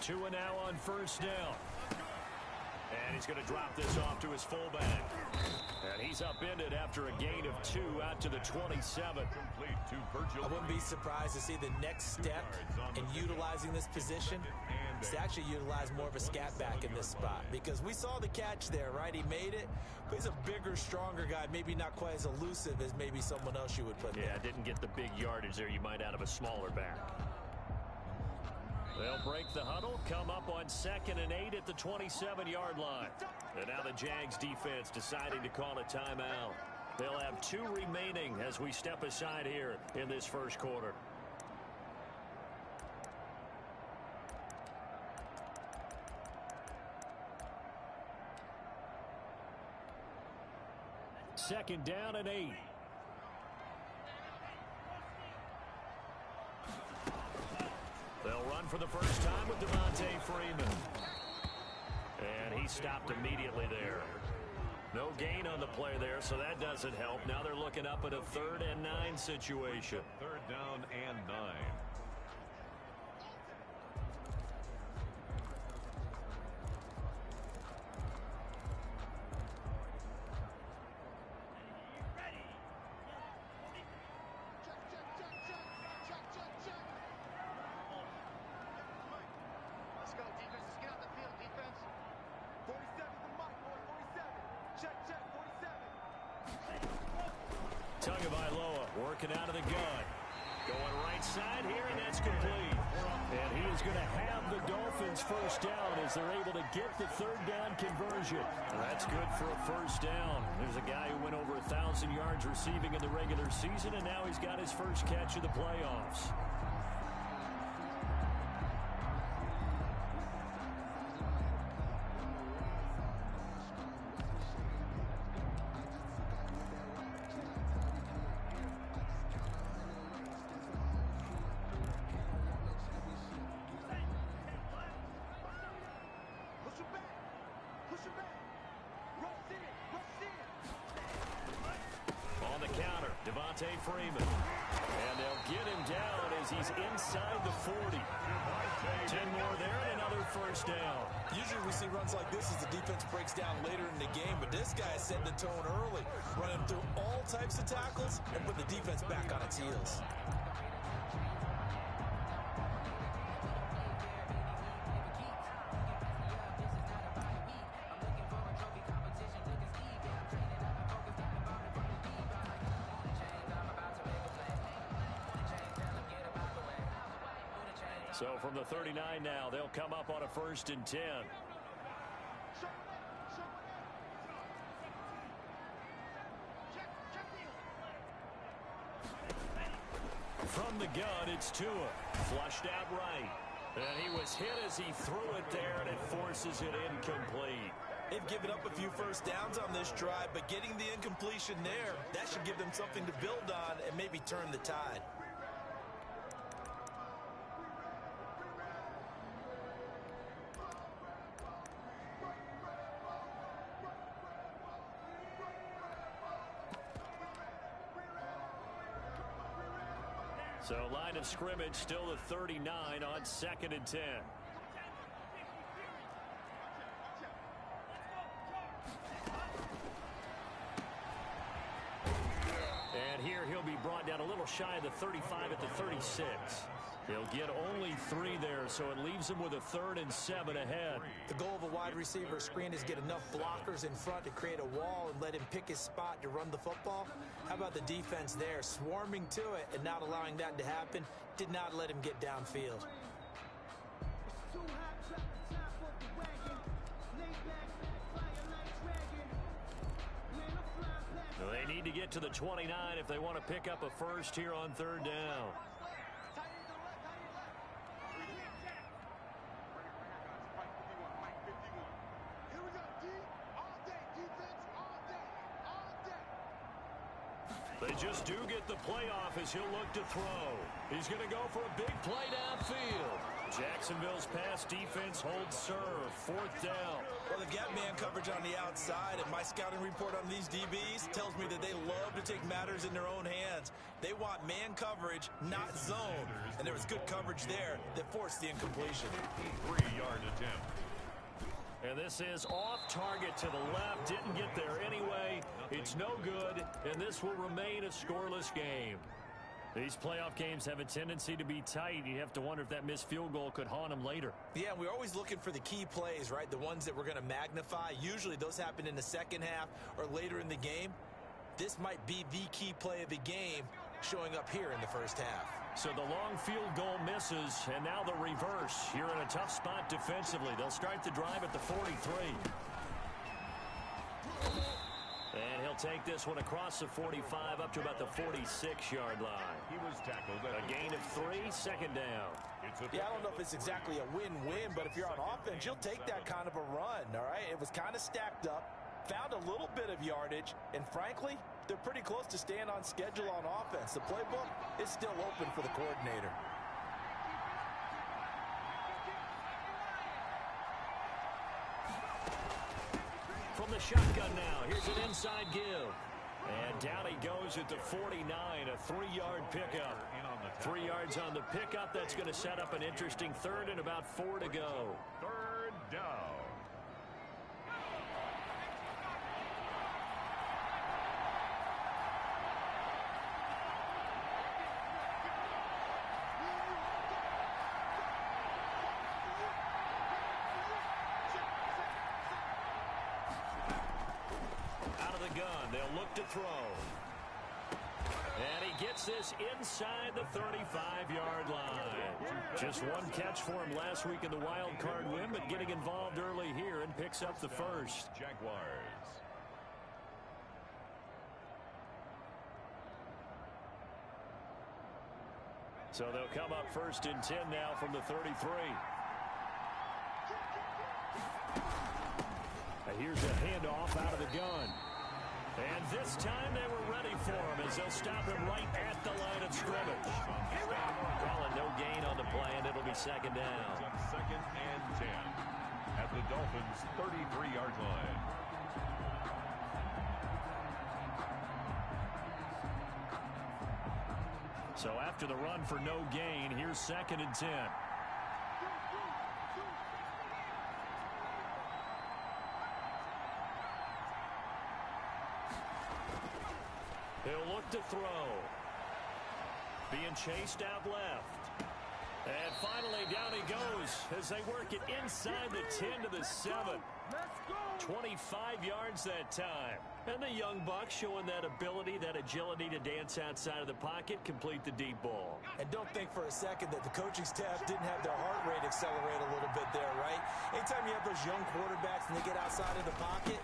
Tua now on first down. And he's going to drop this off to his fullback. And he's upended after a gain of 2 out to the 27. I wouldn't be surprised to see the next step in utilizing this position is to actually utilize more of a scat back in this spot. Because we saw the catch there, right? He made it, but he's a bigger, stronger guy, maybe not quite as elusive as maybe someone else you would put there. Yeah, didn't get the big yardage there you might out of a smaller back. They'll break the huddle, come up on 2nd and 8 at the 27-yard line. And now the Jags defense deciding to call a timeout. They'll have 2 remaining as we step aside here in this first quarter. Second down and 8. They'll run for the first time with Devontae Freeman. And he stopped immediately there. No gain on the play there, so that doesn't help. Now they're looking up at a 3rd and 9 situation. 3rd down and 9. Working out of the gun. Going right side here, and that's complete. And he is going to have the Dolphins first down as they're able to get the 3rd down conversion. And that's good for a first down. There's a guy who went over 1,000 yards receiving in the regular season, and now he's got his first catch of the playoffs. Devontae Freeman. And they'll get him down as he's inside the 40. 10 more there and another first down. Usually we see runs like this as the defense breaks down later in the game, but this guy is setting the tone early, running through all types of tackles and put the defense back on its heels. So from the 39 now, they'll come up on a 1st and 10. From the gun, it's Tua. Flushed out right. And he was hit as he threw it there, and it forces it incomplete. They've given up a few first downs on this drive, but getting the incompletion there, that should give them something to build on and maybe turn the tide. So line of scrimmage still at 39 on 2nd and 10. And here he'll be brought down a little shy of the 35 at the 36. He'll get only 3 there, so it leaves him with a 3rd and 7 ahead. The goal of a wide receiver screen is get enough blockers in front to create a wall and let him pick his spot to run the football. How about the defense there, swarming to it and not allowing that to happen? Did not let him get downfield. They need to get to the 29 if they want to pick up a first here on 3rd down. They just do get the playoff as he'll look to throw. He's going to go for a big play downfield. Jacksonville's pass defense holds serve. 4th down. Well, they've got man coverage on the outside, and my scouting report on these DBs tells me that they love to take matters in their own hands. They want man coverage, not zone. And they're was good coverage there that forced the incompletion. 3-yard attempt. And this is off target to the left. Didn't get there anyway. It's no good, and this will remain a scoreless game. These playoff games have a tendency to be tight. You have to wonder if that missed field goal could haunt them later. Yeah, we're always looking for the key plays, right? The ones that we're going to magnify. Usually those happen in the second half or later in the game. This might be the key play of the game showing up here in the first half. So the long field goal misses, and now the reverse. You're in a tough spot defensively. They'll start the drive at the 43. And he'll take this one across the 45 up to about the 46-yard line. He was tackled at a gain of 3, second down. Yeah, I don't know if it's exactly a win-win, but if you're on offense, you'll take that kind of a run, all right? It was kind of stacked up. Found a little bit of yardage, and frankly, they're pretty close to staying on schedule on offense. The playbook is still open for the coordinator. From the shotgun now, here's an inside give. And down he goes at the 49, a 3-yard pickup. 3 yards on the pickup. That's going to set up an interesting third and about 4 to go. Third down. They'll look to throw. And he gets this inside the 35-yard line. Just one catch for him last week in the wild card win, but getting involved early here and picks up the first. Jaguars. So they'll come up first and 10 now from the 33. Here's a handoff out of the gun. And this time they were ready for him as they'll stop him right at the line of scrimmage. Calling no gain on the play, and it'll be second down. Second and 10 at the Dolphins' 33-yard line. So after the run for no gain, here's second and 10. He'll look to throw. Being chased out left. And finally down he goes as they work it inside the 10 to the 7. 25 yards that time. And the young buck showing that ability, that agility to dance outside of the pocket, complete the deep ball. And don't think for a second that the coaching staff didn't have their heart rate accelerate a little bit there, right? Anytime you have those young quarterbacks and they get outside of the pocket,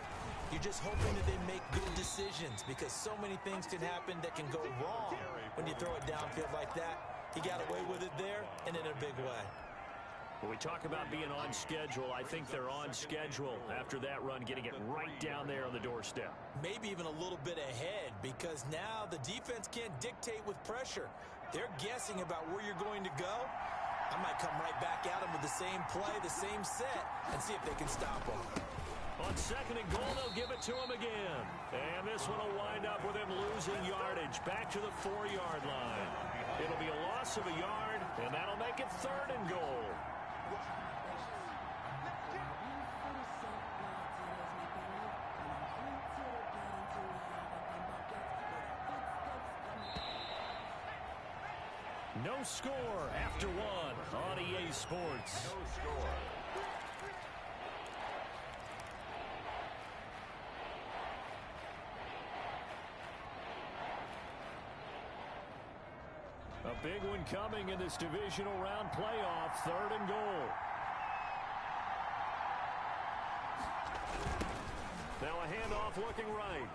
you're just hoping that they make good decisions because so many things can happen that can go wrong when you throw it downfield like that. He got away with it there and in a big way. When we talk about being on schedule, I think they're on schedule after that run, getting it right down there on the doorstep. Maybe even a little bit ahead because now the defense can't dictate with pressure. They're guessing about where you're going to go. I might come right back at them with the same play, the same set, and see if they can stop them. On second and goal, they'll give it to him again. And this one will wind up with him losing yardage back to the 4-yard line. It'll be a loss of a yard, and that'll make it third and goal. No score after one on EA Sports. No score. A big one coming in this divisional round playoff, third and goal. Now a handoff looking right.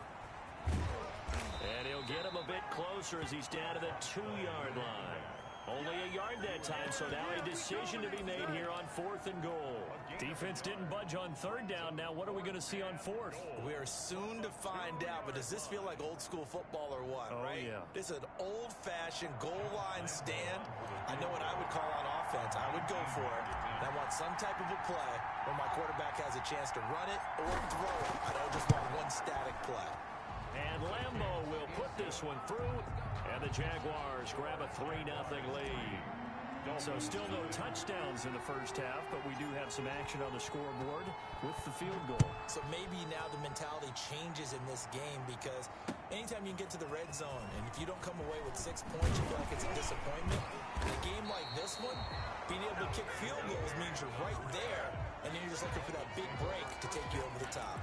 And he'll get him a bit closer as he's down to the 2-yard line. Only a yard that time, so now a decision to be made here on fourth and goal. Defense didn't budge on third down. Now what are we going to see on fourth? We are soon to find out, but does this feel like old school football or what, right? Yeah. This is an old-fashioned goal line stand. I know what I would call on offense. I would go for it. And I want some type of a play where my quarterback has a chance to run it or throw it. I don't just want one static play. And Lambeau will put this one through, and the Jaguars grab a 3-0 lead. So still no touchdowns in the first half, but we do have some action on the scoreboard with the field goal. So maybe now the mentality changes in this game because anytime you can get to the red zone, and if you don't come away with 6 points, you feel like it's a disappointment. In a game like this one, being able to kick field goals means you're right there, and then you're just looking for that big break to take you over the top.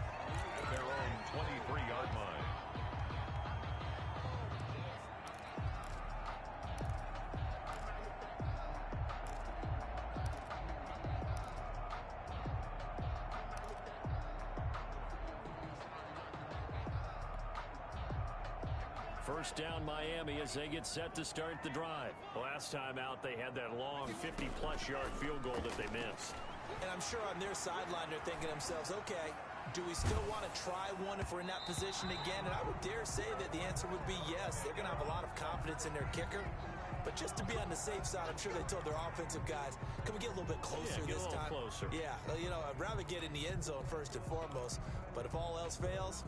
Their own 23-yard line. First down Miami as they get set to start the drive. Last time out they had that long 50-plus yard field goal that they missed. And I'm sure on their sideline they're thinking to themselves, okay, do we still want to try one if we're in that position again? And I would dare say that the answer would be yes. They're going to have a lot of confidence in their kicker. But just to be on the safe side, I'm sure they told their offensive guys, can we get a little bit closer this time? Closer. Yeah, you know, I'd rather get in the end zone first and foremost. But if all else fails,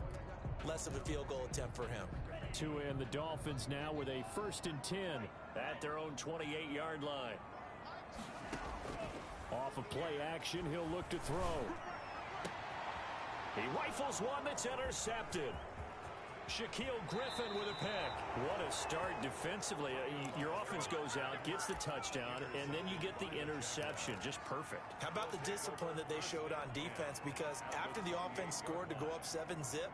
less of a field goal attempt for him. Tua and the Dolphins now with a 1st and 10 at their own 28-yard line. Off of play action, he'll look to throw. He rifles one that's intercepted. Shaquille Griffin with a pick. What a start defensively. Your offense goes out, gets the touchdown, and then you get the interception. Just perfect. How about the discipline that they showed on defense? Because after the offense scored to go up 7-zip,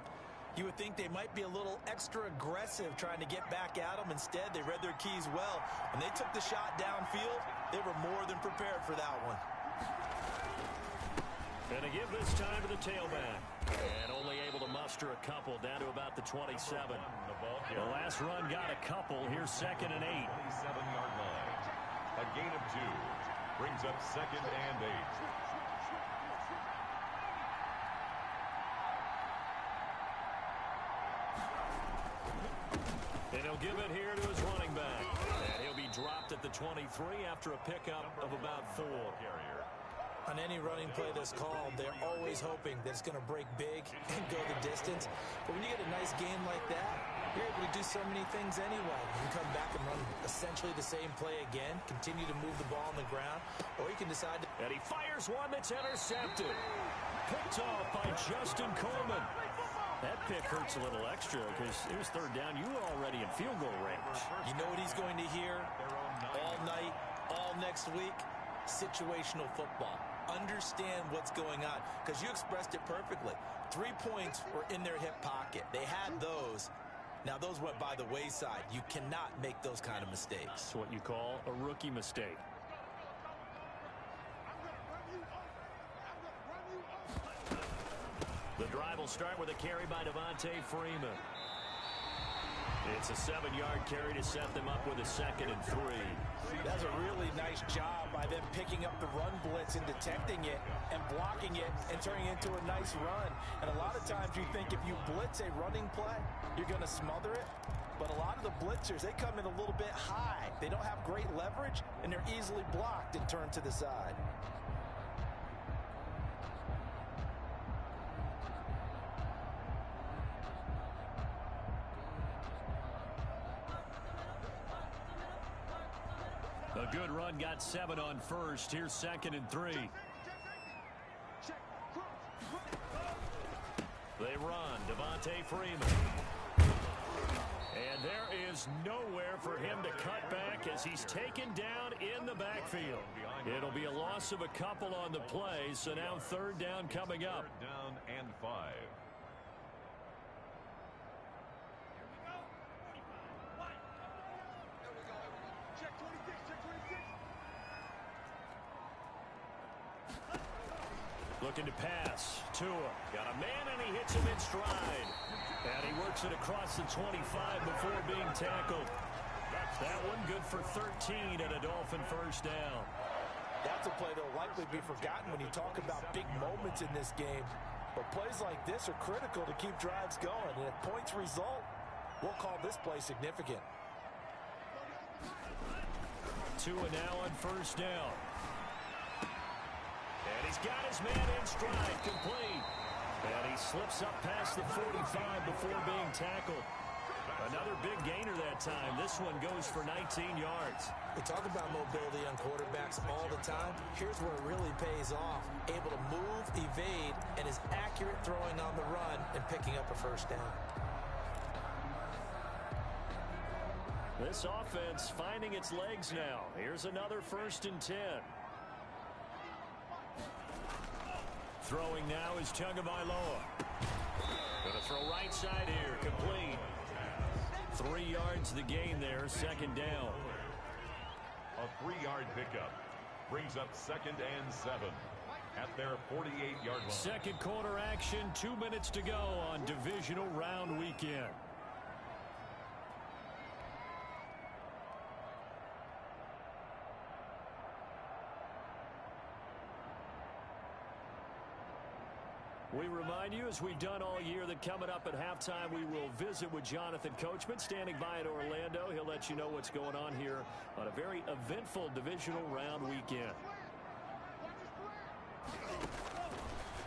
you would think they might be a little extra aggressive trying to get back at them. Instead, they read their keys well. When they took the shot downfield, they were more than prepared for that one. And to give this time to the tailback. And only able to muster a couple down to about the 27. The last run got a couple. Here's 2nd and 8. 27-yard line. A gain of 2. Brings up 2nd and 8. And he'll give it here to his running back. And he'll be dropped at the 23 after a pickup of about 4. On any running play that's called, they're always hoping that it's going to break big and go the distance. But when you get a nice game like that, you're able to do so many things anyway. You can come back and run essentially the same play again, continue to move the ball on the ground, or you can decide to... And he fires one that's intercepted. Picked off by Justin Coleman. That pick hurts a little extra because it was 3rd down. You were already in field goal range. You know what he's going to hear all night, all next week? Situational football. Understand what's going on, because you expressed it perfectly. 3 points were in their hip pocket. They had those. Now those went by the wayside. You cannot make those kind of mistakes. It's what you call a rookie mistake. The drive will start with a carry by Devontae Freeman. It's a 7-yard carry to set them up with a 2nd and 3. That's a really nice job by them picking up the run blitz and detecting it and blocking it and turning it into a nice run. And a lot of times you think if you blitz a running play, you're going to smother it. But a lot of the blitzers, they come in a little bit high. They don't have great leverage, and they're easily blocked and turned to the side. A good run, got 7 on first. Here's 2nd and 3. They run. Devontae Freeman. And there is nowhere for him to cut back as he's taken down in the backfield. It'll be a loss of a couple on the play, so now 3rd down coming up. 3rd down and 5. Looking to pass. Tua got a man, and he hits him in stride. And he works it across the 25 before being tackled. That one good for 13 and a Dolphin 1st down. That's a play that will likely be forgotten when you talk about big moments in this game. But plays like this are critical to keep drives going. And if points result, we'll call this play significant. Tua now on 1st down. And he's got his man in stride, complete. And he slips up past the 45 before being tackled. Another big gainer that time. This one goes for 19 yards. We talk about mobility on quarterbacks. quarterbacks all the time. Here's where it really pays off. Able to move, evade, and is accurate throwing on the run and picking up a first down. This offense finding its legs now. Here's another 1st and 10. Throwing now is Tagovailoa. Going to throw right side here, complete. 3 yards the gain there, 2nd down. A 3-yard pickup brings up 2nd and 7 at their 48-yard line. Second quarter action, 2 minutes to go on divisional round weekend. We remind you, as we've done all year, that coming up at halftime, we will visit with Jonathan Coachman, standing by in Orlando. He'll let you know what's going on here on a very eventful divisional round weekend.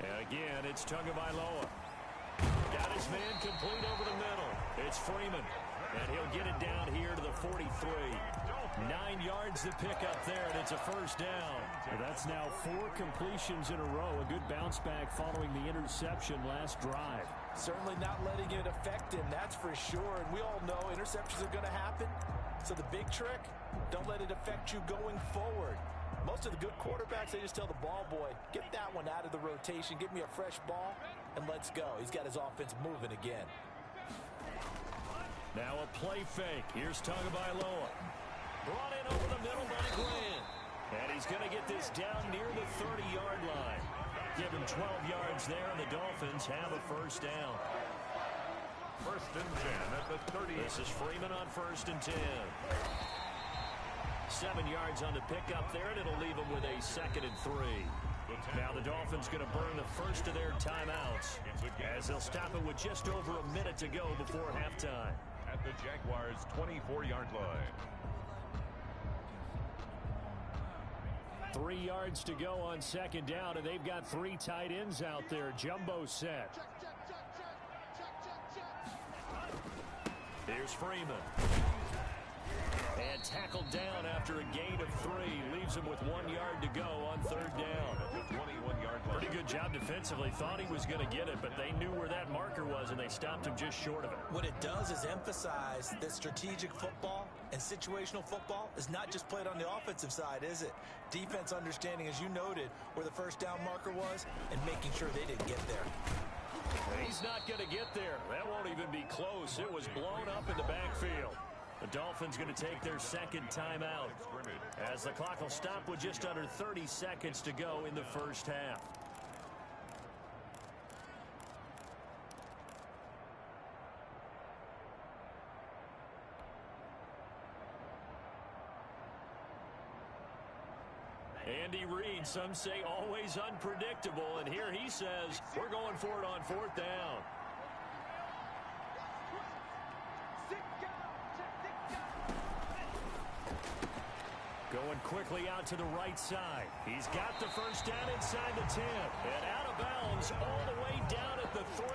And again, it's Tagovailoa. Got his man complete over the middle. It's Freeman. And he'll get it down here to the 43. 9 yards to pick up there, and it's a first down. Well, that's now 4 completions in a row. A good bounce back following the interception last drive. Certainly not letting it affect him, that's for sure. And we all know interceptions are going to happen. So the big trick, don't let it affect you going forward. Most of the good quarterbacks, they just tell the ball boy, get that one out of the rotation, give me a fresh ball, and let's go. He's got his offense moving again. Now a play fake. Here's Tagovailoa. Brought in over the middle by Grant. And he's going to get this down near the 30-yard line. Give him 12 yards there, and the Dolphins have a first down. 1st and 10 at the 30. This is Freeman on 1st and 10. 7 yards on the pickup there, and it'll leave him with a 2nd and 3. Now the Dolphins going to burn the first of their timeouts as they'll stop it with just over a minute to go before halftime. At the Jaguars' 24-yard line. 3 yards to go on 2nd down, and they've got 3 tight ends out there. Jumbo set. Here's Freeman. And tackled down after a gain of 3. Leaves him with 1 yard to go on 3rd down. Pretty good job defensively. Thought he was going to get it, but they knew where that marker was, and they stopped him just short of it. What it does is emphasize that strategic football and situational football is not just played on the offensive side, is it? Defense understanding, as you noted, where the first down marker was and making sure they didn't get there. He's not going to get there. That won't even be close. It was blown up in the backfield. The Dolphins going to take their 2nd timeout as the clock will stop with just under 30 seconds to go in the first half. Andy Reid, some say always unpredictable, and here he says we're going for it on 4th down. Going quickly out to the right side. He's got the first down inside the 10. And out of bounds all the way down at the 3.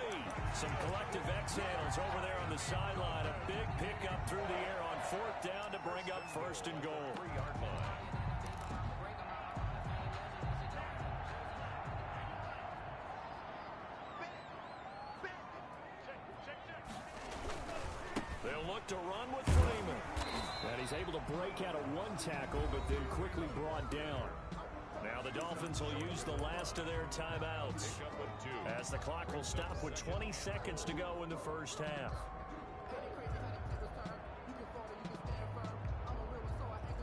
Some collective exhales over there on the sideline. A big pickup through the air on 4th down to bring up 1st and goal. 3-yard line. They'll look to run with Freeman. And he's able to break out of 1 tackle, but then quickly brought down. Now the Dolphins will use the last of their timeouts as the clock will stop with 20 seconds to go in the first half.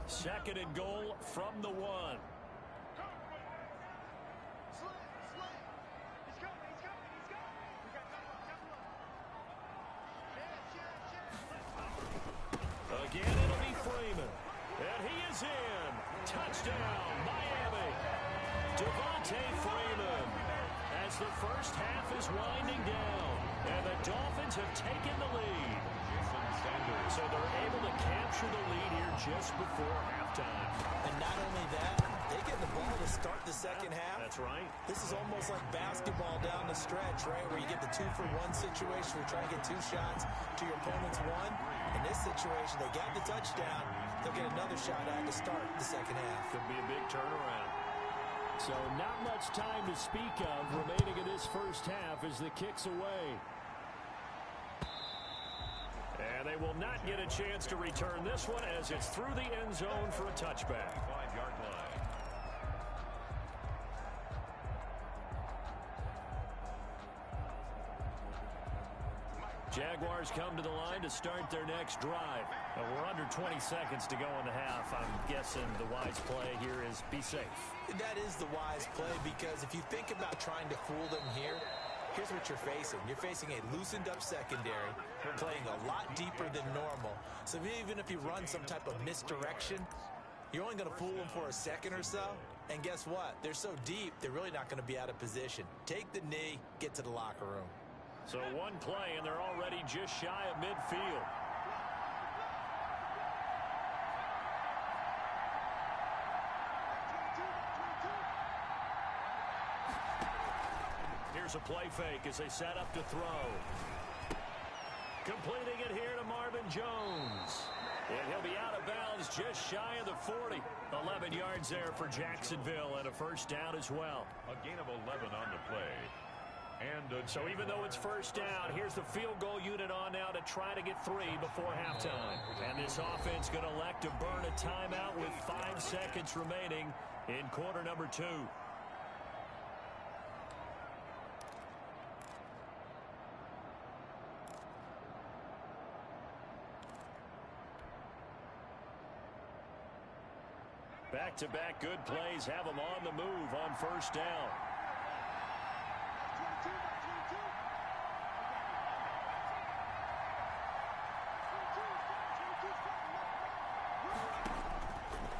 2nd and goal from the 1. Again, it'll be Freeman. And he is in. Touchdown, Miami. Devontae Freeman. As the first half is winding down. And the Dolphins have taken the lead. So they're able to capture the lead here just before halftime. And not only that, they get the ball to start the second half. That's right. This is almost like basketball down the stretch, right, where you get the 2-for-1 situation. We're trying to get 2 shots to your opponent's 1. In this situation, they got the touchdown. They'll get another shot at to start the second half. Could be a big turnaround. So not much time to speak of remaining in this first half as the kick's away. And they will not get a chance to return this one as it's through the end zone for a touchback. 5-yard line. Jaguars come to the line to start their next drive. We're under 20 seconds to go in the half. I'm guessing the wise play here is be safe. That is the wise play, because if you think about trying to fool them here, here's what you're facing. You're facing a loosened up secondary, playing a lot deeper than normal. So even if you run some type of misdirection, you're only going to fool them for a second or so. And guess what? They're so deep, they're really not going to be out of position. Take the knee, get to the locker room. So one play, and they're already just shy of midfield. Here's a play fake as they set up to throw. Completing it here to Marvin Jones. And he'll be out of bounds just shy of the 40. 11 yards there for Jacksonville and a first down as well. A gain of 11 on the play. And so even though it's first down, here's the field goal unit on now to try to get 3 before halftime. And this offense going to elect to burn a timeout with 5 seconds remaining in quarter number 2. Back-to-back good plays have them on the move on first down.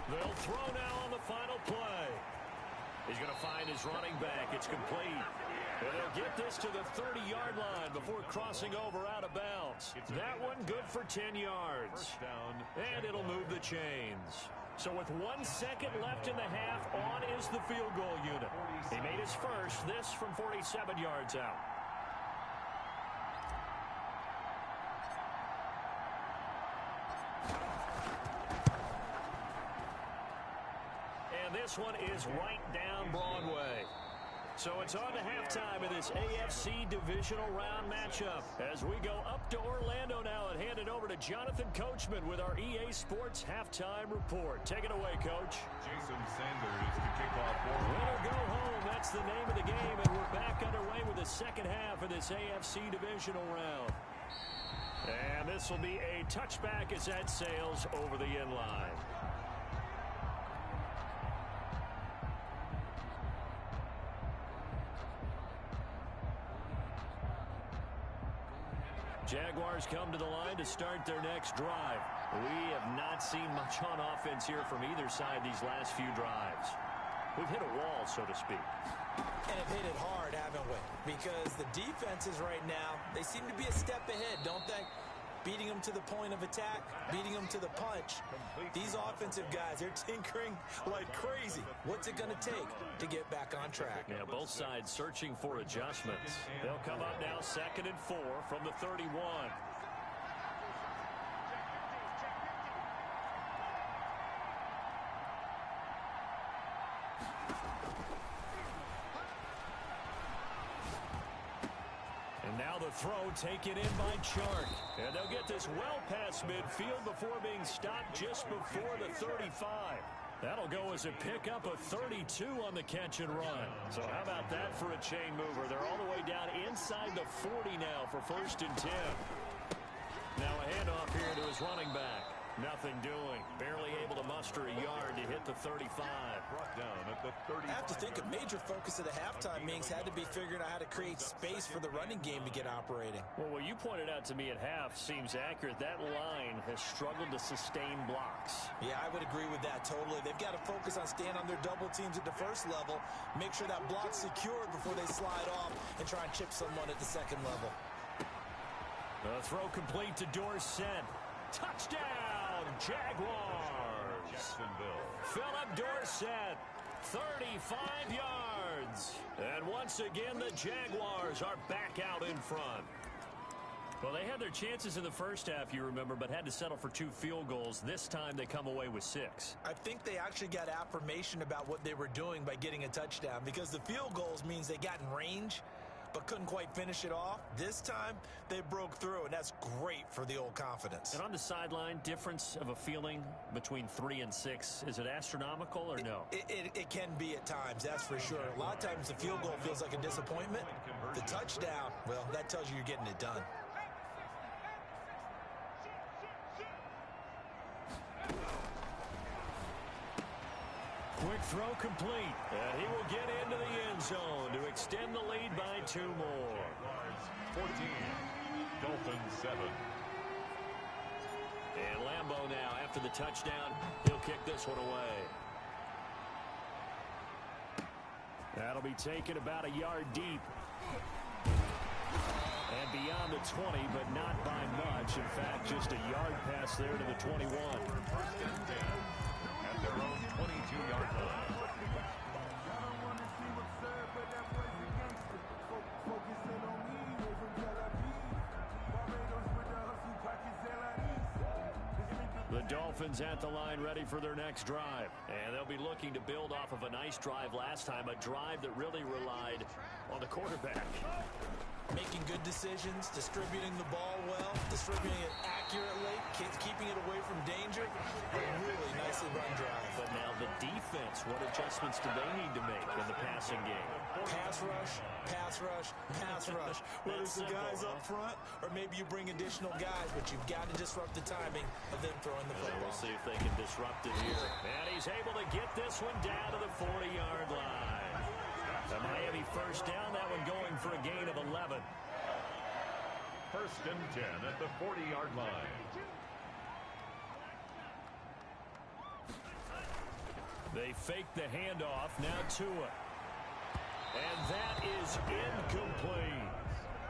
They'll throw now on the final play. He's going to find his running back. It's complete. And they'll get this to the 30-yard line before crossing over out of bounds. That one good for 10 yards. And it'll move the chains. So with 1 second left in the half, on is the field goal unit. He made his first, this from 47 yards out. And this one is right down Broadway. So it's on to halftime in this AFC divisional round matchup as we go up to Orlando now and hand it over to Jonathan Coachman with our EA Sports halftime report. Take it away, Coach. Jason Sanders to kick off. Win or go home, that's the name of the game, and we're back underway with the second half of this AFC divisional round. And this will be a touchback as that sails over the end line. Jaguars come to the line to start their next drive. We have not seen much on offense here from either side these last few drives. We've hit a wall, so to speak. And have hit it hard, haven't we? Because the defenses right now, they seem to be a step ahead, don't they? Beating them to the point of attack, beating them to the punch. These offensive guys, they're tinkering like crazy. What's it going to take to get back on track? Yeah, both sides searching for adjustments. They'll come up now 2nd and 4 from the 31. Now the throw taken in by Chark. And they'll get this well past midfield before being stopped just before the 35. That'll go as a pickup of 32 on the catch and run. So how about that for a chain mover? They're all the way down inside the 40 now for 1st and 10. Now a handoff here to his running back. Nothing doing. Barely able to muster a yard to hit the 35. Brought down at the 35. I have to think a major focus of the halftime meetings had to be figuring out how to create space for the running game to get operating. Well, what you pointed out to me at half seems accurate. That line has struggled to sustain blocks. Yeah, I would agree with that totally. They've got to focus on staying on their double teams at the first level, make sure that block's secured before they slide off and try and chip someone at the second level. The throw complete to Dorsett. Touchdown, Jaguars. Jacksonville. Philip Dorsett, 35 yards. And once again, the Jaguars are back out in front. Well, they had their chances in the first half, you remember, but had to settle for 2 field goals. This time they come away with 6. I think they actually got affirmation about what they were doing by getting a touchdown, because the field goals means they got in range but couldn't quite finish it off. This time they broke through, and that's great for the old confidence. And on the sideline, difference of a feeling between 3 and 6, is it astronomical or no? It can be at times, that's for sure. A lot of times the field goal feels like a disappointment. The touchdown, well, that tells you you're getting it done. Quick throw complete. And he will get into the end zone to extend the lead by 2 more. 14. Dolphins 7. And Lambeau now, after the touchdown, he'll kick this one away. That'll be taken about a yard deep. And beyond the 20, but not by much. In fact, just a yard pass there to the 21. First and 10 at their own 22-yard line. The Dolphins at the line ready for their next drive. And they'll be looking to build off of a nice drive last time, a drive that really relied on the quarterback. Making good decisions, distributing the ball well, distributing it accurately, keeping it away from danger. A really nicely run drive. But now the defense, what adjustments do they need to make in the passing game? Pass rush, pass rush, pass rush. Whether it's the guys up front or maybe you bring additional guys, but you've got to disrupt the timing of them throwing the football. We'll see if they can disrupt it here. And he's able to get this one down to the 40-yard line. The Miami first down, that one going for a gain of 11. First and 10 at the 40-yard line. They fake the handoff, now Tua. And that is incomplete.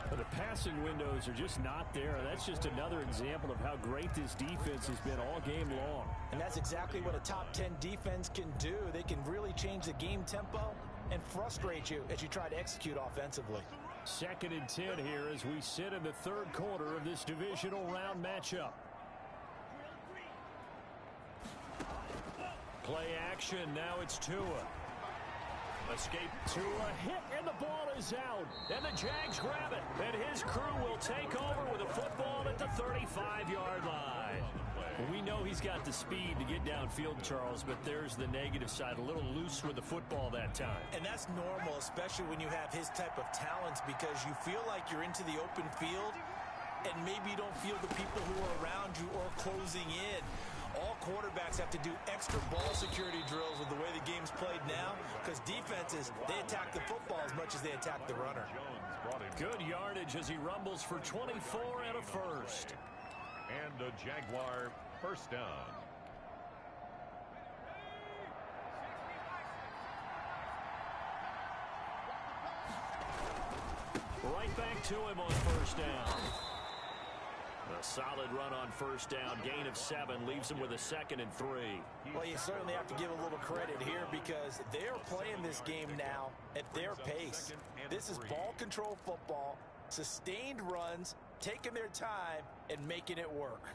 The passing windows are just not there. That's just another example of how great this defense has been all game long. And that's exactly what a top 10 defense can do. They can really change the game tempo and frustrate you as you try to execute offensively. 2nd and 10 here as we sit in the 3rd quarter of this divisional round matchup. Play action, now it's Tua. Escape Tua, hit, and the ball is out. And the Jags grab it. And his crew will take over with a football at the 35-yard line. Well, we know he's got the speed to get downfield, Charles, but there's the negative side. A little loose with the football that time. And that's normal, especially when you have his type of talents, because you feel like you're into the open field, and maybe you don't feel the people who are around you or closing in. All quarterbacks have to do extra ball security drills with the way the game's played now, because defenses, they attack the football as much as they attack the runner. Good yardage as he rumbles for 24 and a first. And a Jaguar first down. Right back to him on first down. A solid run on first down. Gain of 7 leaves him with a 2nd and 3. Well, you certainly have to give a little credit here because they're playing this game now at their pace. This is ball control football, sustained runs, taking their time, and making it work.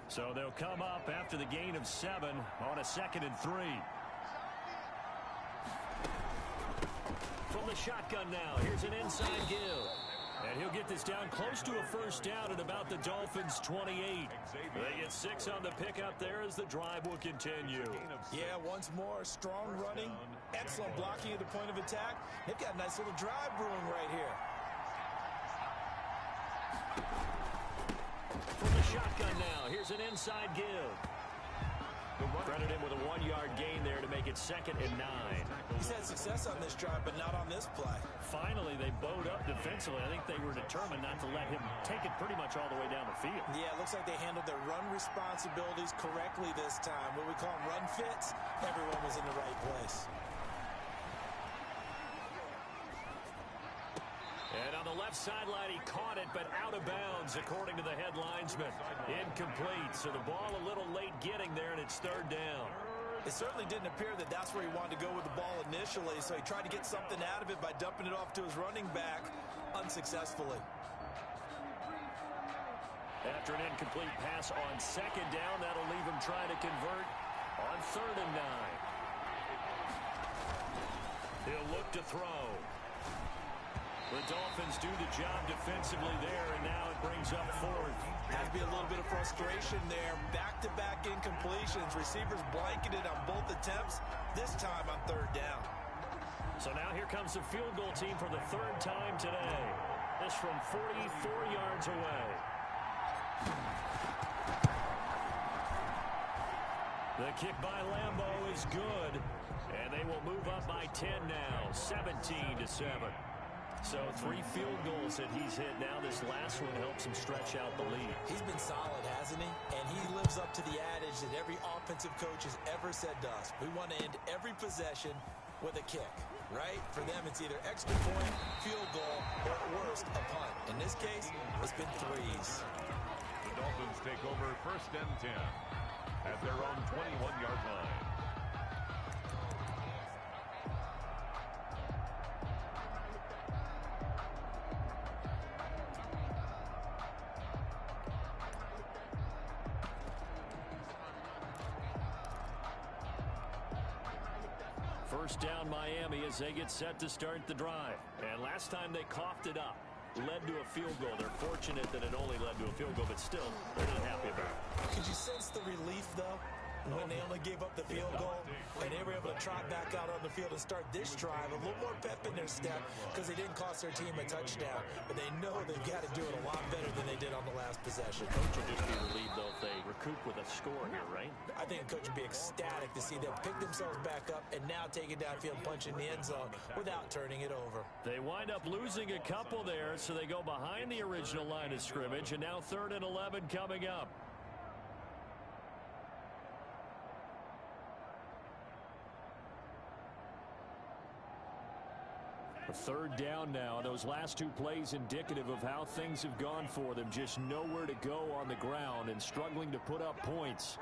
So they'll come up after the gain of 7 on a 2nd and 3. From the shotgun now, here's an inside give. And he'll get this down close to a first down at about the Dolphins' 28. They get 6 on the pickup there as the drive will continue. Yeah, once more, strong running, excellent blocking at the point of attack. They've got a nice little drive brewing right here. From the shotgun now, here's an inside give. Credit him with a 1-yard gain there to make it 2nd and 9. He's had success on this drive, but not on this play. Finally, they bowed up defensively. I think they were determined not to let him take it pretty much all the way down the field. Yeah, it looks like they handled their run responsibilities correctly this time. What we call run fits, everyone was in the right place. And on the left sideline, he caught it, but out of bounds, according to the head linesman. Incomplete, so the ball a little late getting there, and it's 3rd down. It certainly didn't appear that that's where he wanted to go with the ball initially, so he tried to get something out of it by dumping it off to his running back. unsuccessfully. After an incomplete pass on second down, that'll leave him trying to convert on 3rd and 9. He'll look to throw. The Dolphins do the job defensively there, and now it brings up 4th. Has to be a little bit of frustration there. Back-to-back incompletions. Receivers blanketed on both attempts, this time on 3rd down. So now here comes the field goal team for the 3rd time today. This from 44 yards away. The kick by Lambo is good, and they will move up by 10 now, 17-7. So 3 field goals that he's hit now. This last one helps him stretch out the lead. He's been solid, hasn't he? And he lives up to the adage that every offensive coach has ever said to us. We want to end every possession with a kick, right? For them, it's either extra point, field goal, or at worst, a punt. In this case, it's been 3s. The Dolphins take over 1st and 10 at their own 21-yard line. First down Miami as they get set to start the drive. And last time they coughed it up, led to a field goal. They're fortunate that it only led to a field goal, but still, they're not happy about it. Could you sense the relief, though, when they only gave up the field goal and they were able to trot back out on the field and start this drive? A little more pep in their step because they didn't cost their team a touchdown, but they know they've got to do it a lot better than they did on the last possession. Coach will just be relieved, though, if they recoup with a score here, right? I think the coach would be ecstatic to see them pick themselves back up and now take it downfield, punch in the end zone without turning it over. They wind up losing a couple there, so they go behind the original line of scrimmage, and now 3rd and 11 coming up. A 3rd down now, and those last 2 plays indicative of how things have gone for them. Just nowhere to go on the ground and struggling to put up points.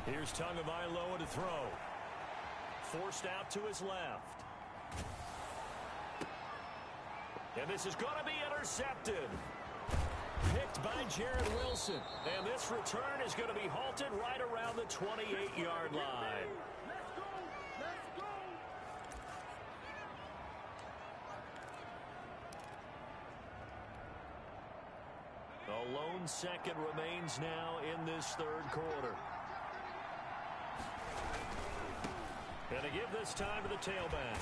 Here's Tagovailoa to throw. Forced out to his left. And this is going to be intercepted. Picked by Jared Wilson. And this return is going to be halted right around the 28-yard line. A lone second remains now in this 3rd quarter. And to give this time to the tailback.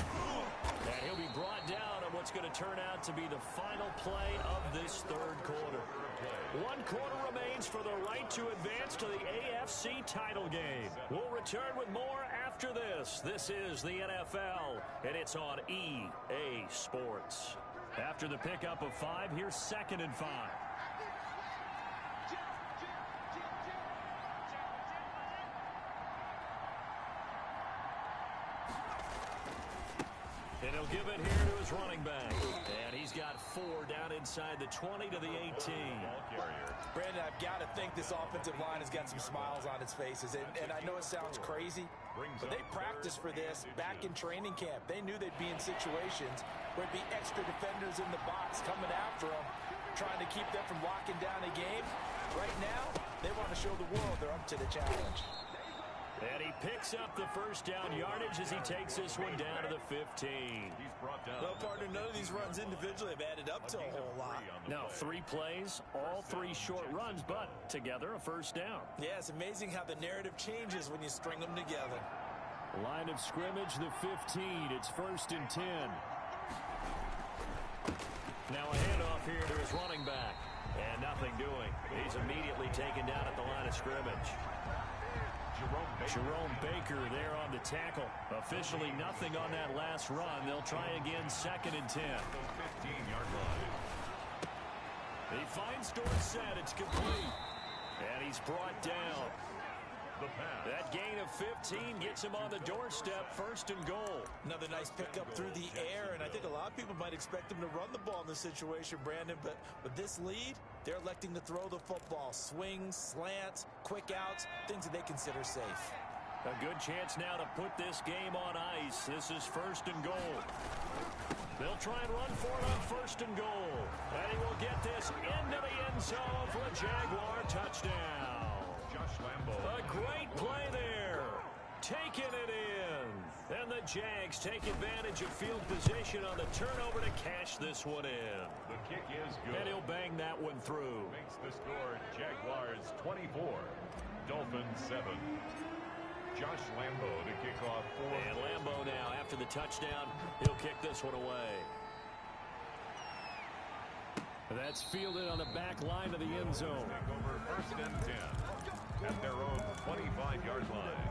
And he'll be brought down on what's going to turn out to be the final play of this 3rd quarter. 1 quarter remains for the right to advance to the AFC title game. We'll return with more after this. This is the NFL, and it's on EA Sports. After the pickup of 5, here's 2nd and 5. And he'll give it here to his running back. And he's got 4 down inside the 20 to the 18. Brandon, I've got to think this offensive line has got some smiles on its faces. And I know it sounds crazy, but they practiced for this back in training camp. They knew they'd be in situations where it'd be extra defenders in the box coming after them, trying to keep them from locking down a game. Right now, they want to show the world they're up to the challenge. And he picks up the first down yardage as he takes this one down to the 15. Well, partner, none of these runs individually have added up to a whole lot. Now, 3 plays, all 3 short runs, but together a first down. Yeah, it's amazing how the narrative changes when you string them together. Line of scrimmage, the 15. It's 1st and 10. Now a handoff here to his running back. And nothing doing. He's immediately taken down at the line of scrimmage. Jerome Baker there on the tackle. Officially nothing on that last run. They'll try again 2nd and 10. 15-yard line. He finds Dorsett. It's complete. And he's brought down. That gain of 15 gets him on the doorstep, 1st and goal. Another nice pickup through the air, and I think a lot of people might expect him to run the ball in this situation, Brandon, but with this lead, they're electing to throw the football. Swings, slants, quick outs, things that they consider safe. A good chance now to put this game on ice. This is 1st and goal. They'll try and run for it on 1st and goal. And he will get this into the end zone for a Jaguar touchdown. Josh Lambo. A great play there. Taking it in. And the Jags take advantage of field position on the turnover to cash this one in. The kick is good. And he'll bang that one through. Makes the score Jaguars 24, Dolphins 7. Josh Lambo to kick off 4. And Lambo now, after the touchdown, he'll kick this one away. That's fielded on the back line of the end zone. Take over 1st and 10 at their own 25-yard line.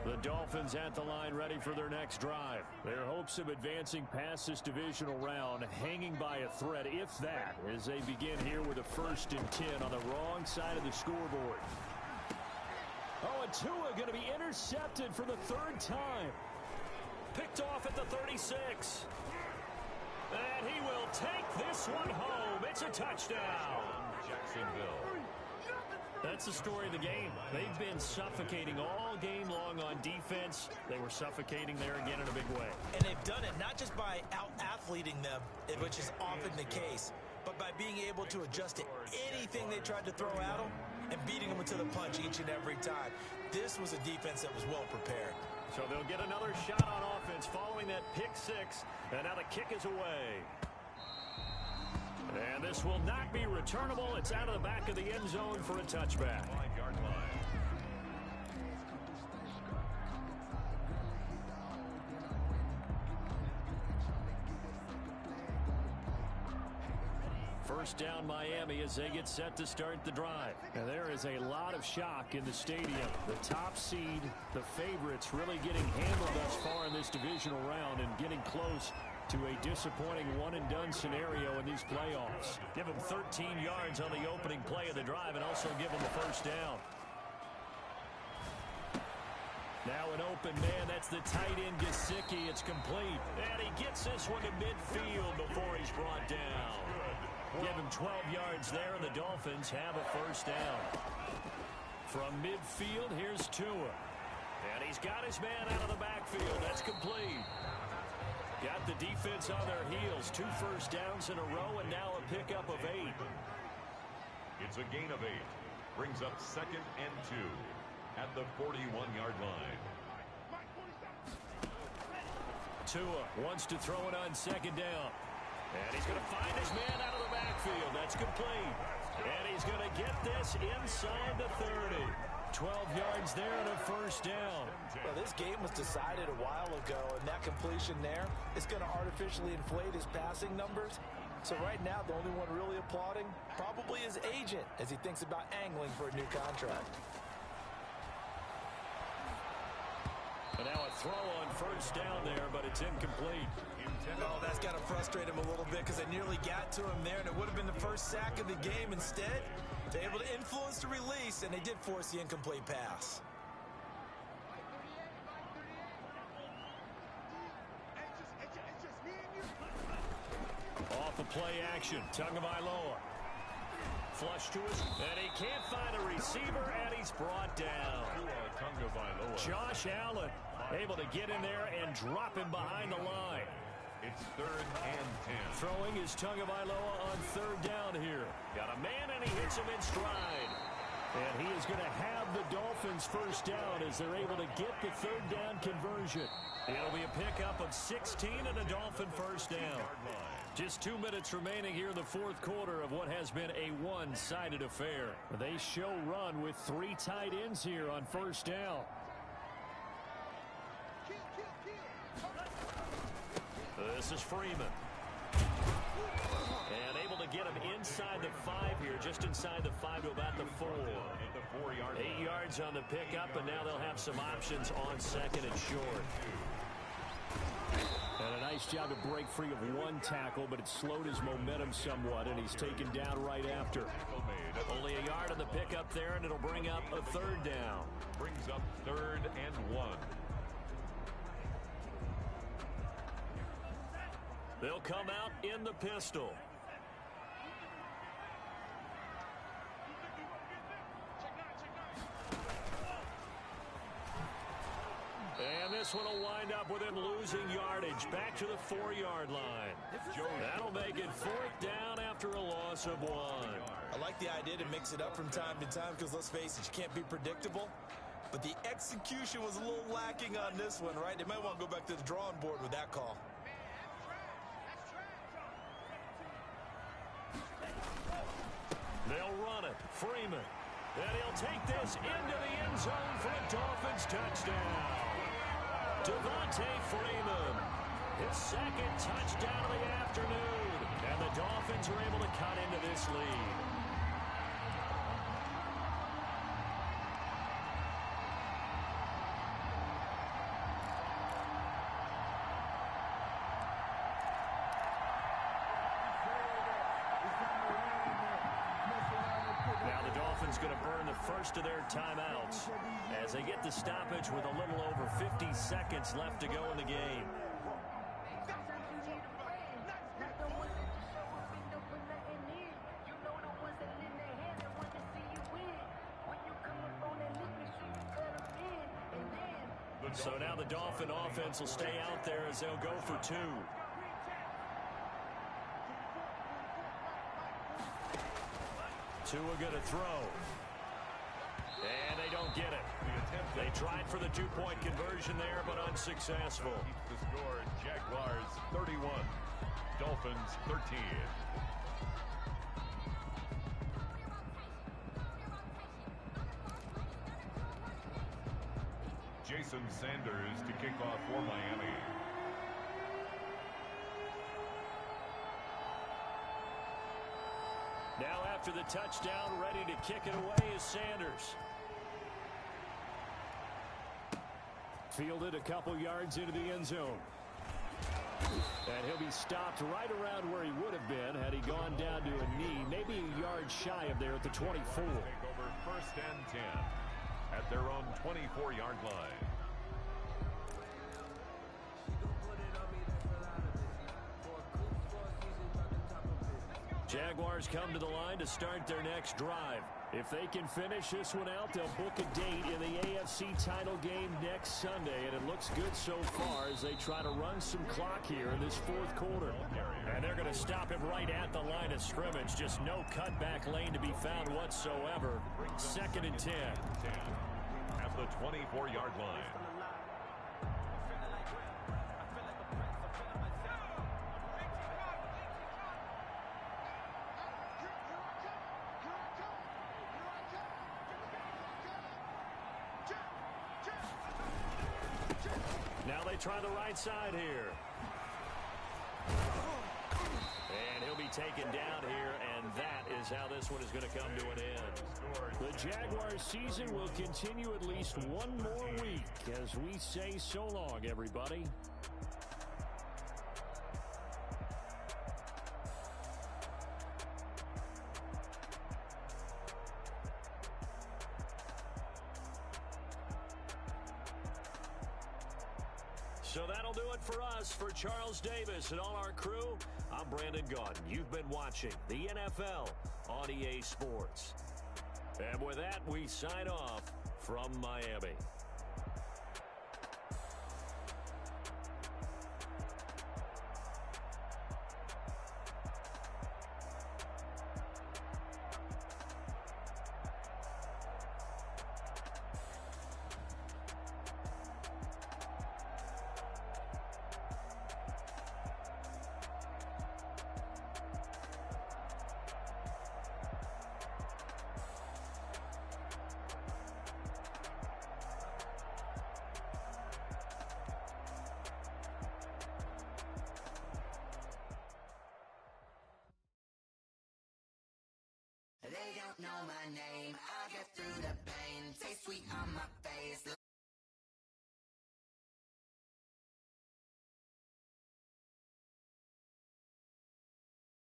The Dolphins at the line, ready for their next drive. Their hopes of advancing past this divisional round hanging by a thread, if that, as they begin here with a 1st and 10 on the wrong side of the scoreboard. Oh, and Tua going to be intercepted for the 3rd time. Picked off at the 36. And he will take this one home. It's a touchdown. Jacksonville. That's the story of the game. They've been suffocating all game long on defense. They were suffocating there again in a big way. And they've done it not just by out-athleting them, which is often the case, but by being able to adjust to anything they tried to throw at them and beating them to the punch each and every time. This was a defense that was well prepared. So they'll get another shot on offense following that pick 6. And now the kick is away. And this will not be returnable. It's out of the back of the end zone for a touchback. 5-yard line. First down Miami as they get set to start the drive. And there is a lot of shock in the stadium. The top seed, the favorites, really getting handled thus far in this divisional round and getting close to a disappointing one-and-done scenario in these playoffs. Give them 13 yards on the opening play of the drive and also give them a 1st down. Now an open man. That's the tight end, Gesicki. It's complete. And he gets this one to midfield before he's brought down. Give him 12 yards there, and the Dolphins have a 1st down. From midfield, here's Tua. And he's got his man out of the backfield. That's complete. Got the defense on their heels. 2 first downs in a row, and now a pickup of 8. It's a gain of 8. Brings up 2nd and 2 at the 41-yard line. Tua wants to throw it on 2nd down. And he's going to find his man out of the backfield. That's complete. And he's going to get this inside the 30. 12 yards there and a 1st down. Well, this game was decided a while ago, and that completion there is going to artificially inflate his passing numbers. So right now, the only one really applauding probably his agent as he thinks about angling for a new contract. And now a throw on 1st down there, but it's incomplete. Oh, that's got to frustrate him a little bit because they nearly got to him there, and it would have been the first sack of the game. Instead, they're able to influence the release, and they did force the incomplete pass. Off of play action, Tagovailoa. Flush to his, and he can't find a receiver, and he's brought down. Josh Allen able to get in there and drop him behind the line. It's 3rd and 10. Throwing is Tagovailoa on 3rd down here. Got a man, and he hits him in stride. And he is going to have the Dolphins 1st down as they're able to get the 3rd down conversion. It'll be a pickup of 16 and a Dolphin 1st down. Just 2 minutes remaining here in the 4th quarter of what has been a one-sided affair. They show run with 3 tight ends here on 1st down. This is Freeman. And able to get him inside the 5 here, just inside the 5 to about the 4. 8 yards on the pickup, and now they'll have some options on 2nd and short. And a nice job to break free of 1 tackle, but it slowed his momentum somewhat, and he's taken down right after. Only a yard on the pickup there, and it'll bring up a 3rd down. Brings up 3rd and 1. They'll come out in the pistol. And this one will wind up with him losing yardage back to the 4-yard line. That'll make it 4th down after a loss of 1. I like the idea to mix it up from time to time because, let's face it, you can't be predictable. But the execution was a little lacking on this one, right? They might want to go back to the drawing board with that call. They'll run it. Freeman. And he'll take this into the end zone for a Dolphins touchdown. Devontae Freeman, his 2nd touchdown of the afternoon. And the Dolphins are able to cut into this lead. Going to burn the first of their timeouts as they get the stoppage with a little over 50 seconds left to go in the game. So now the Dolphin offense will stay out there as they'll go for 2. Tua going to throw. And they don't get it. They tried for the 2-point conversion there, but unsuccessful. The score, Jaguars 31, Dolphins 13. Jason Sanders to kick off for Miami. Now after the touchdown, ready to kick it away is Sanders. Fielded a couple yards into the end zone. And he'll be stopped right around where he would have been had he gone down to a knee, maybe a yard shy of there at the 24. Take over 1st and 10 at their own 24-yard line. Jaguars come to the line to start their next drive. If they can finish this one out, they'll book a date in the AFC title game next Sunday, and it looks good so far as they try to run some clock here in this 4th quarter. And they're going to stop him right at the line of scrimmage. Just no cutback lane to be found whatsoever. 2nd and 10. At the 24-yard line. Now they try the right side here. And he'll be taken down here, and that is how this one is going to come to an end. The Jaguars season will continue at least one more week as we say so long, everybody. So that'll do it for us. For Charles Davis and all our crew, I'm Brandon Gaudin. You've been watching the NFL on EA Sports. And with that, we sign off from Miami.